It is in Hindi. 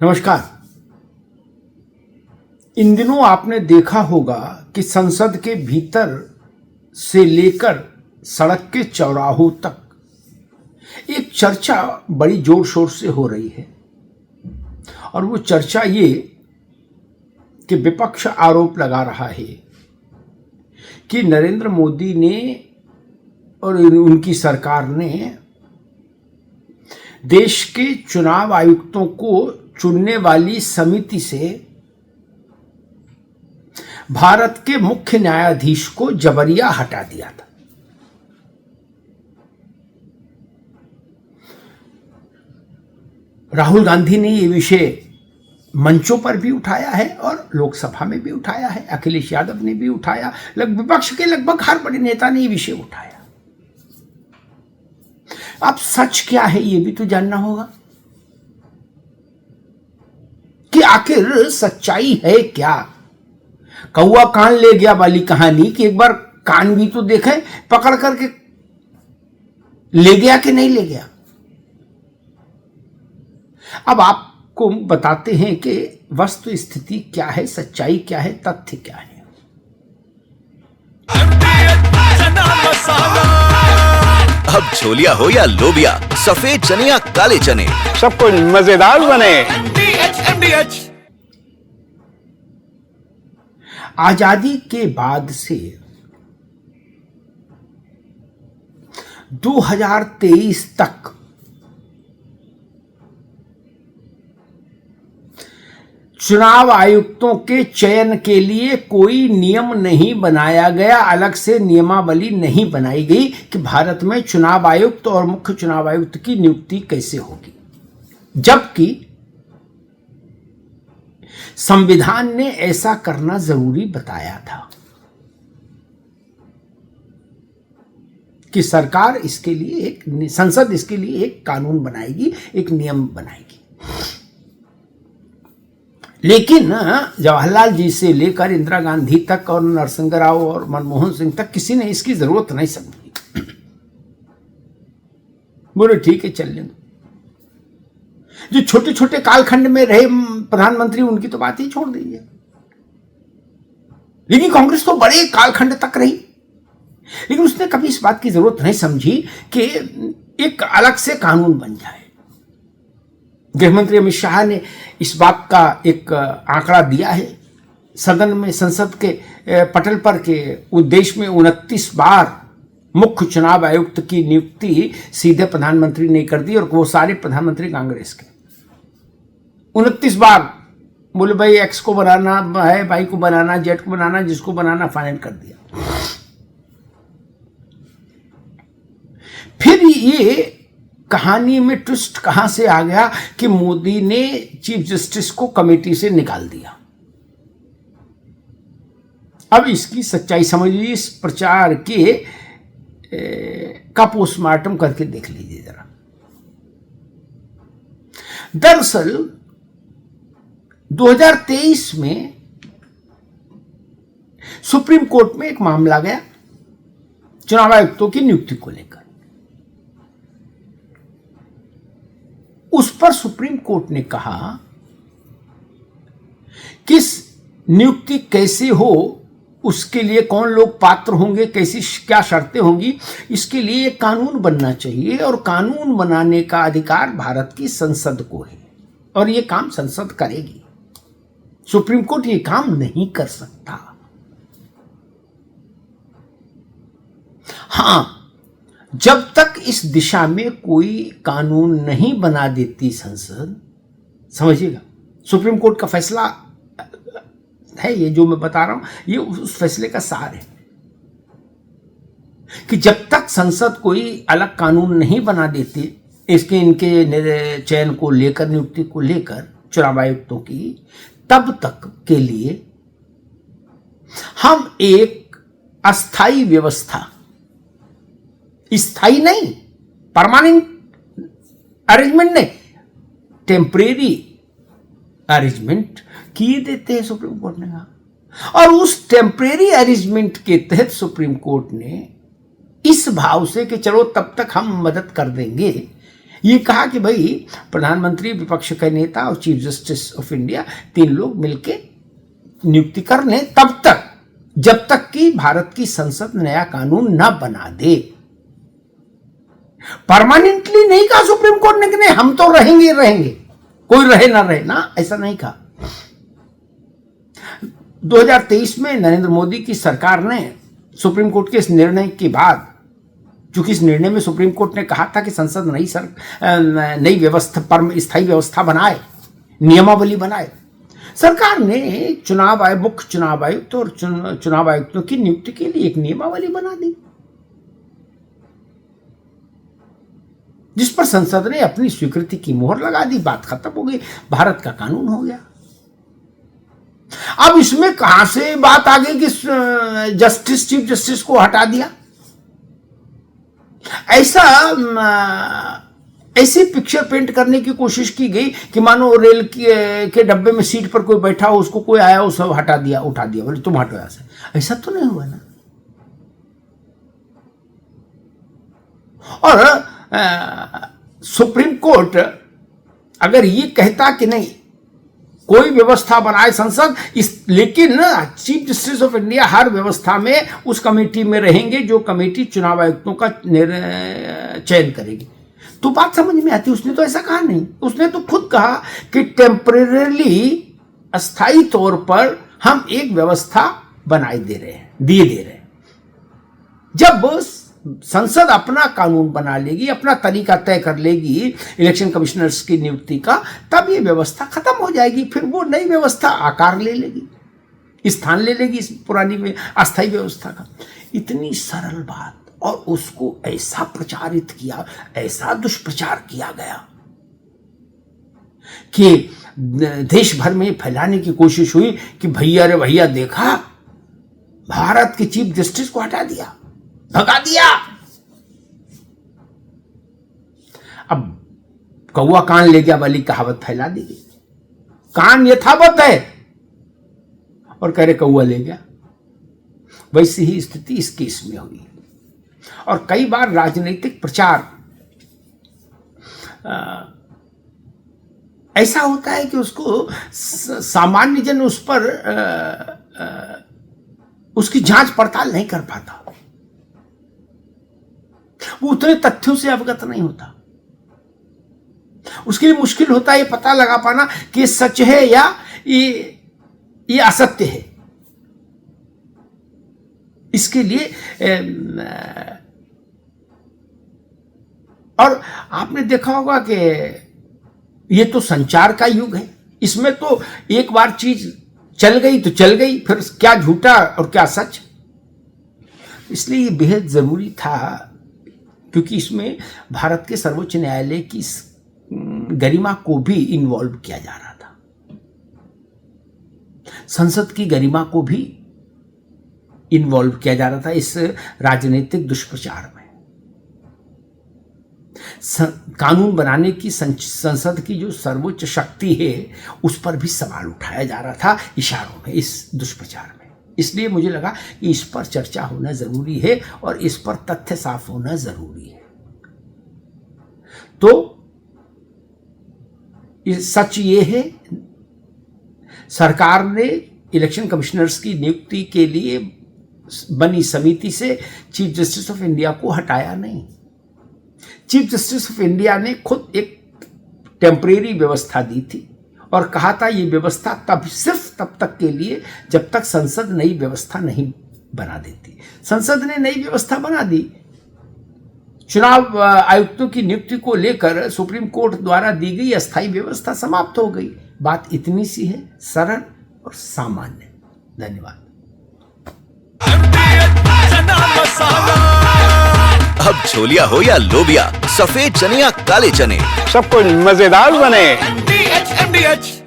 नमस्कार। इन दिनों आपने देखा होगा कि संसद के भीतर से लेकर सड़क के चौराहों तक एक चर्चा बड़ी जोर शोर से हो रही है। और वो चर्चा ये कि विपक्ष आरोप लगा रहा है कि नरेंद्र मोदी ने और उनकी सरकार ने देश के चुनाव आयुक्तों को चुनने वाली समिति से भारत के मुख्य न्यायाधीश को जबरिया हटा दिया था। राहुल गांधी ने ये विषय मंचों पर भी उठाया है और लोकसभा में भी उठाया है। अखिलेश यादव ने भी उठाया। विपक्ष के लगभग हर बड़े नेता ने ये विषय उठाया। अब सच क्या है ये भी तो जानना होगा कि आखिर सच्चाई है क्या। कौआ कान ले गया वाली कहानी कि एक बार कान भी तो देखें, पकड़ करके ले गया कि नहीं ले गया। अब आपको बताते हैं कि वस्तु स्थिति क्या है, सच्चाई क्या है, तथ्य क्या है। अब छोलिया हो या लोबिया, सफेद चने या काले चने, सब कुछ मजेदार बने। आजादी के बाद से 2023 तक चुनाव आयुक्तों के चयन के लिए कोई नियम नहीं बनाया गया, अलग से नियमावली नहीं बनाई गई कि भारत में चुनाव आयुक्त और मुख्य चुनाव आयुक्त की नियुक्ति कैसे होगी। जबकि संविधान ने ऐसा करना जरूरी बताया था कि सरकार इसके लिए संसद इसके लिए एक कानून बनाएगी, एक नियम बनाएगी। लेकिन जवाहरलाल जी से लेकर इंदिरा गांधी तक और नरसिंह राव और मनमोहन सिंह तक किसी ने इसकी जरूरत नहीं समझी। बोले ठीक है, चल लें। जो छोटे छोटे कालखंड में रहे प्रधानमंत्री, उनकी तो बात ही छोड़ दीजिए। लेकिन कांग्रेस तो बड़े कालखंड तक रही, लेकिन उसने कभी इस बात की जरूरत नहीं समझी कि एक अलग से कानून बन जाए। गृहमंत्री अमित शाह ने इस बात का एक आंकड़ा दिया है सदन में, संसद के पटल पर के उस देश में 29 बार मुख्य चुनाव आयुक्त की नियुक्ति सीधे प्रधानमंत्री ने कर दी, और वो सारे प्रधानमंत्री कांग्रेस के। 29 बार बोले भाई एक्स को बनाना है, वाई को बनाना, जेड को बनाना, जिसको बनाना फाइनल कर दिया। फिर ये कहानी में ट्विस्ट कहां से आ गया कि मोदी ने चीफ जस्टिस को कमेटी से निकाल दिया। अब इसकी सच्चाई समझिए, इस प्रचार के का पोस्टमार्टम करके देख लीजिए जरा। दरअसल 2023 में सुप्रीम कोर्ट में एक मामला गया चुनाव आयुक्तों की नियुक्ति को लेकर। उस पर सुप्रीम कोर्ट ने कहा कि नियुक्ति कैसे हो, उसके लिए कौन लोग पात्र होंगे, कैसी क्या शर्तें होंगी, इसके लिए एक कानून बनना चाहिए। और कानून बनाने का अधिकार भारत की संसद को है, और ये काम संसद करेगी। सुप्रीम कोर्ट ये काम नहीं कर सकता। हां, जब तक इस दिशा में कोई कानून नहीं बना देती संसद, समझिएगा, सुप्रीम कोर्ट का फैसला है ये जो मैं बता रहा हूं, ये उस फैसले का सार है कि जब तक संसद कोई अलग कानून नहीं बना देती इनके चयन को लेकर, नियुक्ति को लेकर चुनाव आयुक्तों की, तब तक के लिए हम एक अस्थाई व्यवस्था, स्थायी नहीं, परमानेंट अरेंजमेंट नहीं, टेम्परेरी अरेंजमेंट किए देते हैं, सुप्रीम कोर्ट ने कहा। और उस टेम्परेरी अरेंजमेंट के तहत सुप्रीम कोर्ट ने इस भाव से कि चलो तब तक हम मदद कर देंगे, ये कहा कि भाई प्रधानमंत्री, विपक्ष के नेता और चीफ जस्टिस ऑफ इंडिया 3 लोग मिलके नियुक्ति कर लें तब तक, जब तक कि भारत की संसद नया कानून न बना दे। परमानेंटली नहीं कहा सुप्रीम कोर्ट ने कि नहीं हम तो रहेंगे रहेंगे, कोई रहे ना रहे ना, ऐसा नहीं कहा। 2023 में नरेंद्र मोदी की सरकार ने सुप्रीम कोर्ट के इस निर्णय के बाद, चूंकि इस निर्णय में सुप्रीम कोर्ट ने कहा था कि संसद नई व्यवस्था पर स्थायी व्यवस्था बनाए, नियमावली बनाए, सरकार ने चुनाव आयोग, मुख्य चुनाव आयुक्त और चुनाव आयुक्तों की नियुक्ति के लिए एक नियमावली बना दी, जिस पर संसद ने अपनी स्वीकृति की मोहर लगा दी। बात खत्म हो गई, भारत का कानून हो गया। अब इसमें कहां से बात आ गई कि चीफ जस्टिस को हटा दिया? ऐसी पिक्चर पेंट करने की कोशिश की गई कि मानो रेल के डब्बे में सीट पर कोई बैठा हो, उसको कोई आया, उसे हटा दिया, उठा दिया, बोले तुम हटो ऐसे। ऐसा तो नहीं हुआ ना। और सुप्रीम कोर्ट अगर ये कहता कि नहीं कोई व्यवस्था बनाए संसद, लेकिन चीफ जस्टिस ऑफ इंडिया हर व्यवस्था में उस कमेटी में रहेंगे जो कमेटी चुनाव आयुक्तों का चयन करेगी, तो बात समझ में आती। उसने तो ऐसा कहा नहीं, उसने तो खुद कहा कि टेम्परेरली, अस्थायी तौर पर हम एक व्यवस्था दिए दे रहे हैं। जब संसद अपना कानून बना लेगी, अपना तरीका तय कर लेगी इलेक्शन कमिश्नर्स की नियुक्ति का, तब ये व्यवस्था खत्म हो जाएगी। फिर वो नई व्यवस्था आकार ले लेगी, स्थान ले लेगी इस पुरानी में अस्थायी व्यवस्था का। इतनी सरल बात, और उसको ऐसा प्रचारित किया, ऐसा दुष्प्रचार किया गया कि देश भर में फैलाने की कोशिश हुई कि भैया रे भैया देखा, भारत के चीफ जस्टिस को हटा दिया, भगा दिया। अब कौआ कान ले गया वाली कहावत फैला दी गई। कान यथावत है और कह रहे कौआ ले गया। वैसी ही स्थिति इस केस में हुई। और कई बार राजनीतिक प्रचार ऐसा होता है कि उसको सामान्य जन उस पर उसकी जांच पड़ताल नहीं कर पाता, वो उतने तथ्यों से अवगत नहीं होता। उसके लिए मुश्किल होता है ये पता लगा पाना कि सच है या ये असत्य है। इसके लिए और आपने देखा होगा कि ये तो संचार का युग है, इसमें तो एक बार चीज चल गई तो चल गई, फिर क्या झूठा और क्या सच। इसलिए ये बेहद जरूरी था, क्योंकि इसमें भारत के सर्वोच्च न्यायालय की गरिमा को भी इन्वॉल्व किया जा रहा था, संसद की गरिमा को भी इन्वॉल्व किया जा रहा था इस राजनीतिक दुष्प्रचार में। कानून बनाने की संसद की जो सर्वोच्च शक्ति है उस पर भी सवाल उठाया जा रहा था इशारों में, इस दुष्प्रचार में। इसलिए मुझे लगा कि इस पर चर्चा होना जरूरी है और इस पर तथ्य साफ होना जरूरी है। तो सच ये है, सरकार ने इलेक्शन कमिश्नर्स की नियुक्ति के लिए बनी समिति से चीफ जस्टिस ऑफ इंडिया को हटाया नहीं। चीफ जस्टिस ऑफ इंडिया ने खुद एक टेम्परेरी व्यवस्था दी थी और कहा था ये व्यवस्था सिर्फ तब तक के लिए जब तक संसद नई व्यवस्था नहीं बना देती। संसद ने नई व्यवस्था बना दी। चुनाव आयुक्तों की नियुक्ति को लेकर सुप्रीम कोर्ट द्वारा दी गई अस्थायी व्यवस्था समाप्त हो गई। बात इतनी सी है, सरल और सामान्य। धन्यवाद। अब छोलिया हो या लोबिया, सफेद चने या काले चने, सब कुछ मजेदार बने। MDH